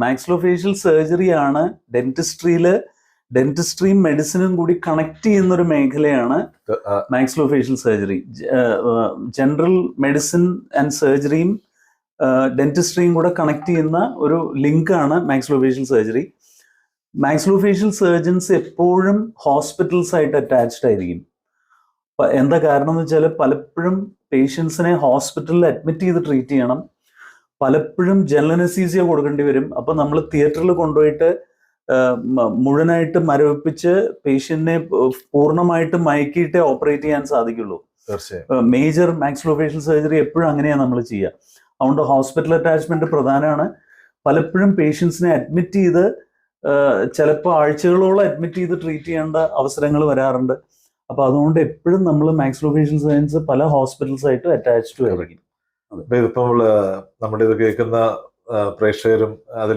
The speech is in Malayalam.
മാക്സിലോഫേഷ്യൽ സർജറി ആണ് ഡെന്റിസ്ട്രിയും മെഡിസിനും കൂടി കണക്ട് ചെയ്യുന്ന ഒരു മേഖലയാണ് maxillofacial surgery. General medicine and സർജറിയും ഡെന്റിസ്ട്രിയും കൂടെ കണക്ട് ചെയ്യുന്ന ഒരു ലിങ്കാണ് മാക്സിലോഫേഷ്യൽ സർജറി. മാക്സിലോഫേഷ്യൽ സർജൻസ് എപ്പോഴും ഹോസ്പിറ്റൽസ് ആയിട്ട് അറ്റാച്ച്ഡ് ആയിരിക്കും. എന്താ കാരണം എന്ന് വെച്ചാൽ പലപ്പോഴും പേഷ്യൻസിനെ ഹോസ്പിറ്റലിൽ അഡ്മിറ്റ് ചെയ്ത് ട്രീറ്റ് ചെയ്യണം, പലപ്പോഴും ജനറൽ അനസ്തീസിയ കൊടുക്കേണ്ടി വരും. അപ്പം നമ്മൾ തിയേറ്ററിൽ കൊണ്ടുപോയിട്ട് മുഴുവനായിട്ട് മരവിപ്പിച്ച് പേഷ്യന്റിനെ പൂർണ്ണമായിട്ട് മയക്കിയിട്ടേ ഓപ്പറേറ്റ് ചെയ്യാൻ സാധിക്കുള്ളൂ. മേജർ മാക്സിലോഫേഷ്യൽ സർജറി എപ്പോഴും അങ്ങനെയാണ് നമ്മൾ ചെയ്യുക. അതുകൊണ്ട് ഹോസ്പിറ്റൽ അറ്റാച്ച്മെന്റ് പ്രധാനമാണ്. പലപ്പോഴും പേഷ്യൻസിനെ അഡ്മിറ്റ് ചെയ്ത് ചിലപ്പോൾ ആഴ്ചകളോളം അഡ്മിറ്റ് ചെയ്ത് ട്രീറ്റ് ചെയ്യേണ്ട അവസരങ്ങൾ വരാറുണ്ട്. അപ്പൊ അതുകൊണ്ട് എപ്പോഴും നമ്മൾ മാക്സിലോഫേഷ്യൽ സർജൻസ് പല ഹോസ്പിറ്റൽസ് ആയിട്ട് അറ്റാച്ച്ഡ് ആയിരിക്കും. ഇതിപ്പോൾ നമ്മുടെ ഇത് കേൾക്കുന്ന പ്രേക്ഷകരും അതിൽ